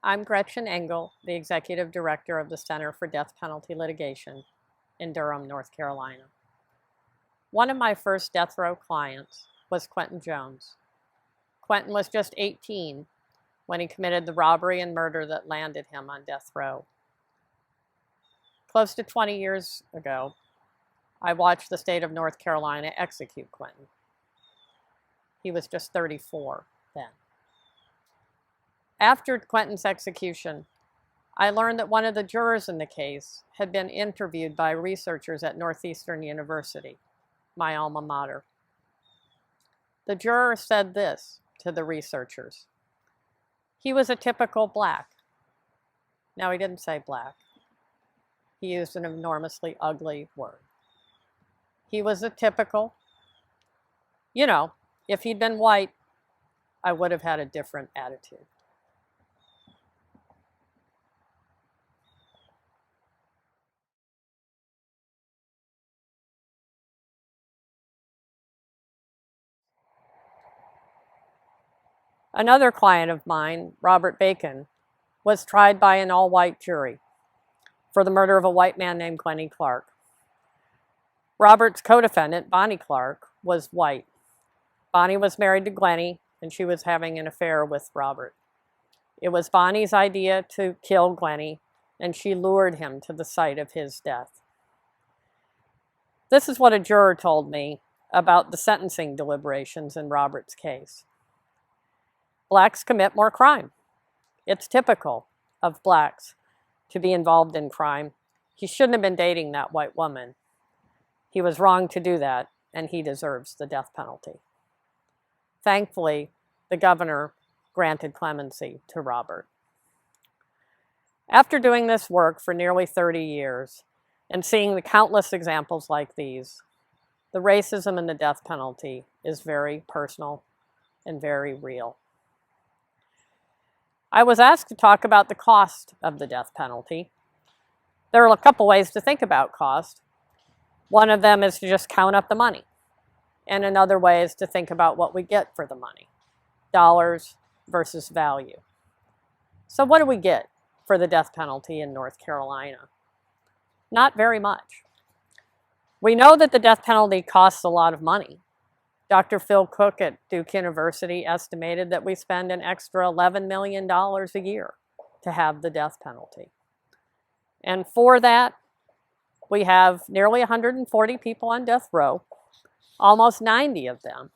I'm Gretchen Engel, the Executive Director of the Center for Death Penalty Litigation in Durham, North Carolina. One of my first death row clients was Quentin Jones. Quentin was just 18 when he committed the robbery and murder that landed him on death row. Close to 20 years ago, I watched the state of North Carolina execute Quentin. He was just 34 then. After Quentin's execution, I learned that one of the jurors in the case had been interviewed by researchers at Northeastern University, my alma mater. The juror said this to the researchers: "He was a typical black." Now, he didn't say black. He used an enormously ugly word. He was a typical, if he'd been white, I would have had a different attitude. Another client of mine, Robert Bacon, was tried by an all-white jury for the murder of a white man named Glennie Clark. Robert's co-defendant, Bonnie Clark, was white. Bonnie was married to Glennie, and she was having an affair with Robert. It was Bonnie's idea to kill Glennie, and she lured him to the site of his death. This is what a juror told me about the sentencing deliberations in Robert's case. Blacks commit more crime. It's typical of blacks to be involved in crime. He shouldn't have been dating that white woman. He was wrong to do that, and he deserves the death penalty. Thankfully, the governor granted clemency to Robert. After doing this work for nearly 30 years and seeing the countless examples like these, the racism in the death penalty is very personal and very real. I was asked to talk about the cost of the death penalty. There are a couple ways to think about cost. One of them is to just count up the money. And another way is to think about what we get for the money. Dollars versus value. So what do we get for the death penalty in North Carolina? Not very much. We know that the death penalty costs a lot of money. Dr. Phil Cook at Duke University estimated that we spend an extra $11 million a year to have the death penalty. And for that, we have nearly 140 people on death row. Almost 90 of them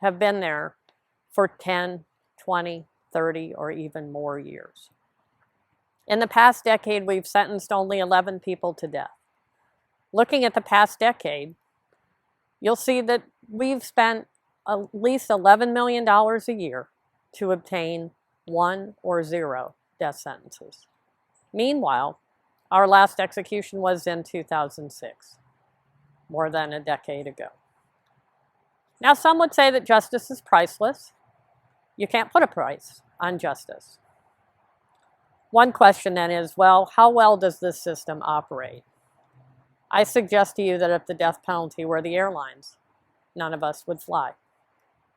have been there for 10, 20, 30, or even more years. In the past decade, we've sentenced only 11 people to death. Looking at the past decade, you'll see that we've spent at least $11 million a year to obtain 1 or 0 death sentences. Meanwhile, our last execution was in 2006, more than a decade ago. Now, some would say that justice is priceless. You can't put a price on justice. One question then is, well, how well does this system operate? I suggest to you that if the death penalty were the airlines, none of us would fly.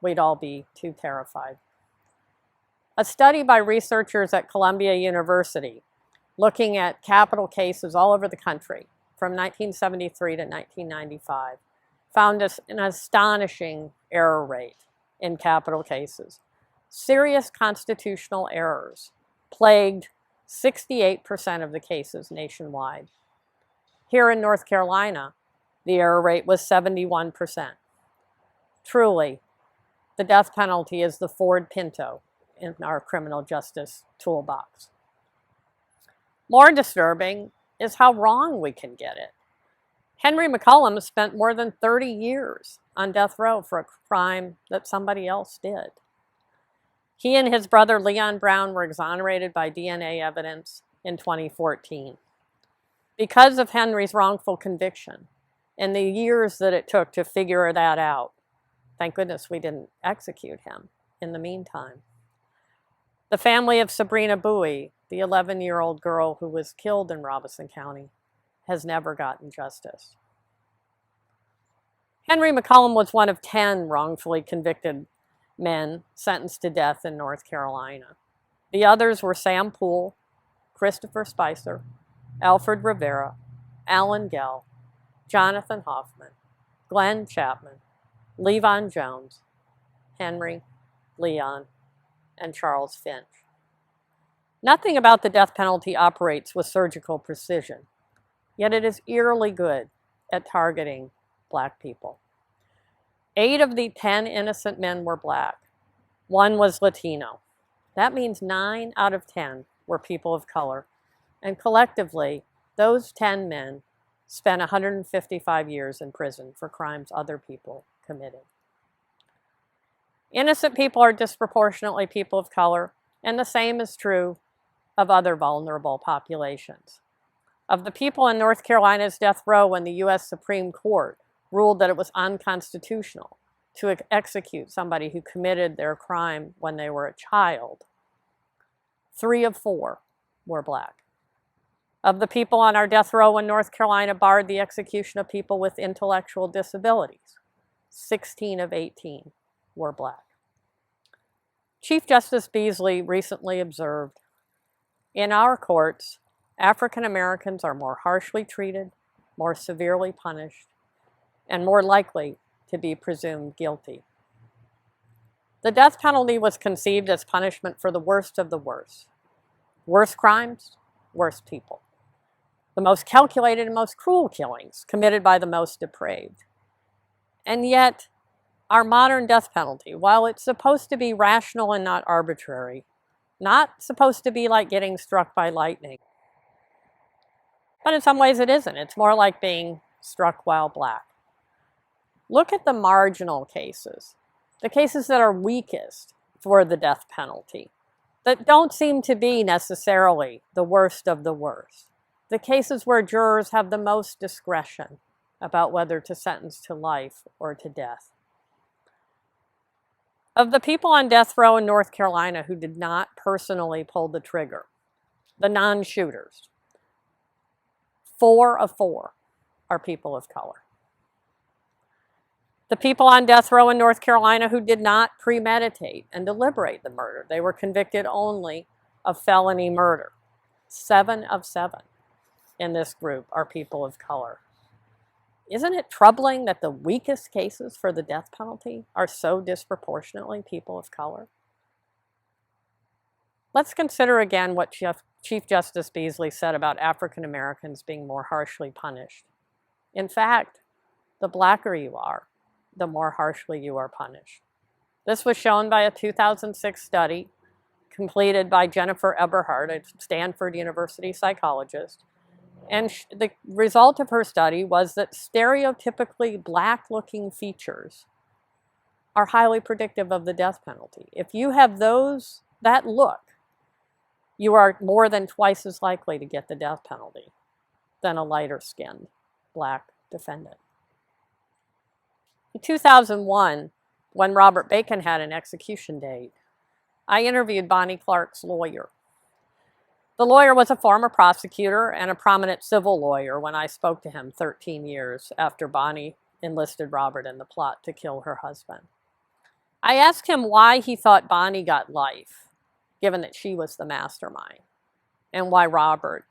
We'd all be too terrified. A study by researchers at Columbia University looking at capital cases all over the country from 1973 to 1995 found an astonishing error rate in capital cases. Serious constitutional errors plagued 68% of the cases nationwide. Here in North Carolina, the error rate was 71%. Truly, the death penalty is the Ford Pinto in our criminal justice toolbox. More disturbing is how wrong we can get it. Henry McCollum spent more than 30 years on death row for a crime that somebody else did. He and his brother Leon Brown were exonerated by DNA evidence in 2014. Because of Henry's wrongful conviction and the years that it took to figure that out, thank goodness we didn't execute him in the meantime. The family of Sabrina Bowie, the 11-year-old girl who was killed in Robeson County, has never gotten justice. Henry McCollum was one of 10 wrongfully convicted men sentenced to death in North Carolina. The others were Sam Poole, Christopher Spicer, Alfred Rivera, Alan Gell, Jonathan Hoffman, Glenn Chapman, Levon Jones, Henry, Leon, and Charles Finch. Nothing about the death penalty operates with surgical precision, yet it is eerily good at targeting Black people. 8 of the 10 innocent men were Black. 1 was Latino. That means 9 out of 10 were people of color, and collectively, those 10 men spent 155 years in prison for crimes other people committed. Innocent people are disproportionately people of color, and the same is true of other vulnerable populations. Of the people in North Carolina's death row when the U.S. Supreme Court ruled that it was unconstitutional to execute somebody who committed their crime when they were a child, 3 of 4 were Black. Of the people on our death row when North Carolina barred the execution of people with intellectual disabilities, 16 of 18 were Black. Chief Justice Beasley recently observed, "In our courts, African Americans are more harshly treated, more severely punished, and more likely to be presumed guilty." The death penalty was conceived as punishment for the worst of the worst. Worst crimes, worst people. The most calculated and most cruel killings committed by the most depraved. And yet, our modern death penalty, while it's supposed to be rational and not arbitrary, not supposed to be like getting struck by lightning, but in some ways it isn't. It's more like being struck while Black. Look at the marginal cases, the cases that are weakest for the death penalty, that don't seem to be necessarily the worst of the worst. The cases where jurors have the most discretion about whether to sentence to life or to death. Of the people on death row in North Carolina who did not personally pull the trigger, the non-shooters, 4 of 4 are people of color. The people on death row in North Carolina who did not premeditate and deliberate the murder, they were convicted only of felony murder. 7 of 7 in this group are people of color. Isn't it troubling that the weakest cases for the death penalty are so disproportionately people of color? Let's consider again what Chief Justice Beasley said about African Americans being more harshly punished. In fact, the Blacker you are, the more harshly you are punished. This was shown by a 2006 study completed by Jennifer Eberhardt, a Stanford University psychologist. And the result of her study was that stereotypically Black-looking features are highly predictive of the death penalty. If you have that look, you are more than twice as likely to get the death penalty than a lighter-skinned Black defendant. In 2001, when Robert Bacon had an execution date, I interviewed Bonnie Clark's lawyer. The lawyer was a former prosecutor and a prominent civil lawyer when I spoke to him 13 years after Bonnie enlisted Robert in the plot to kill her husband. I asked him why he thought Bonnie got life, given that she was the mastermind, and why Robert,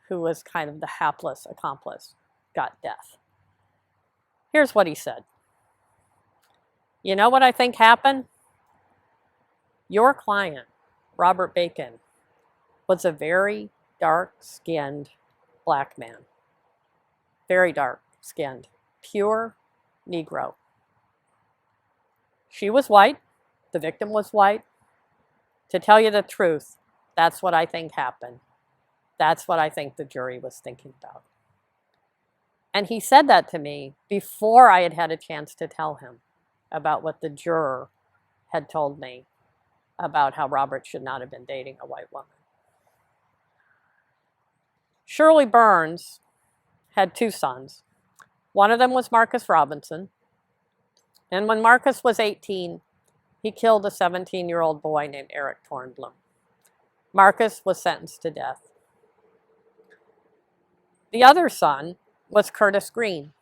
who was kind of the hapless accomplice, got death. Here's what he said. "You know what I think happened? Your client, Robert Bacon, was a very dark-skinned Black man. Very dark-skinned, pure Negro. She was white, the victim was white. To tell you the truth, that's what I think happened. That's what I think the jury was thinking about." And he said that to me before I had had a chance to tell him about what the juror had told me about how Robert should not have been dating a white woman. Shirley Burns had 2 sons. One of them was Marcus Robinson. And when Marcus was 18, he killed a 17-year-old boy named Eric Tornblum. Marcus was sentenced to death. The other son was Curtis Green.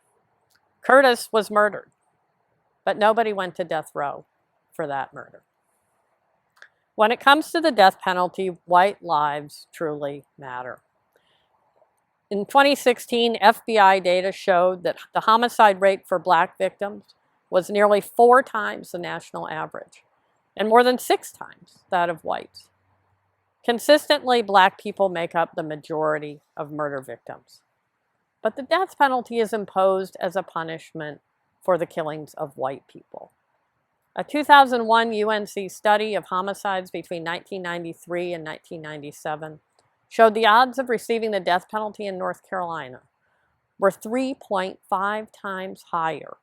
Curtis was murdered, but nobody went to death row for that murder. When it comes to the death penalty, white lives truly matter. In 2016, FBI data showed that the homicide rate for Black victims was nearly 4 times the national average, and more than 6 times that of whites. Consistently, Black people make up the majority of murder victims. But the death penalty is imposed as a punishment for the killings of white people. A 2001 UNC study of homicides between 1993 and 1997 showed the odds of receiving the death penalty in North Carolina were 3.5 times higher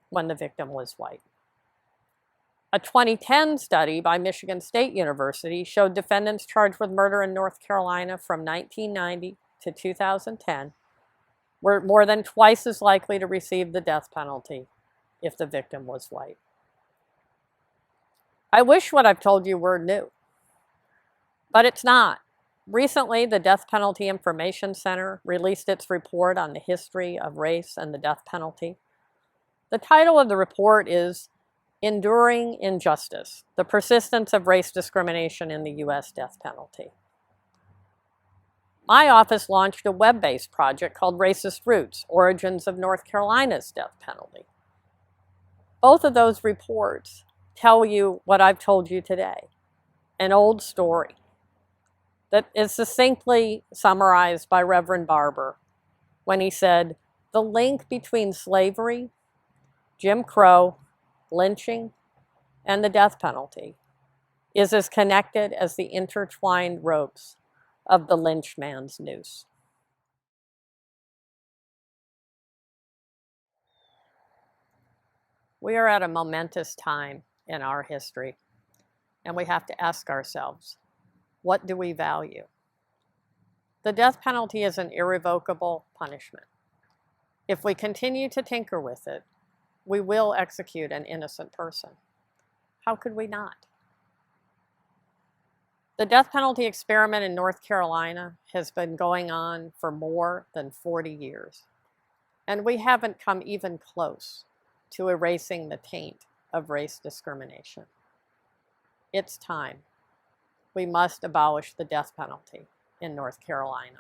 when the victim was white. A 2010 study by Michigan State University showed defendants charged with murder in North Carolina from 1990 to 2010 were more than twice as likely to receive the death penalty if the victim was white. I wish what I've told you were new, but it's not. Recently, the Death Penalty Information Center released its report on the history of race and the death penalty. The title of the report is Enduring Injustice: The Persistence of Race Discrimination in the U.S. Death Penalty. My office launched a web-based project called Racist Roots: Origins of North Carolina's Death Penalty. Both of those reports tell you what I've told you today, an old story that is succinctly summarized by Reverend Barber when he said, "The link between slavery, Jim Crow, lynching, and the death penalty is as connected as the intertwined ropes of the lynched man's noose." We are at a momentous time in our history, and we have to ask ourselves, what do we value? The death penalty is an irrevocable punishment. If we continue to tinker with it, we will execute an innocent person. How could we not? The death penalty experiment in North Carolina has been going on for more than 40 years, and we haven't come even close to erasing the taint of race discrimination. It's time. We must abolish the death penalty in North Carolina.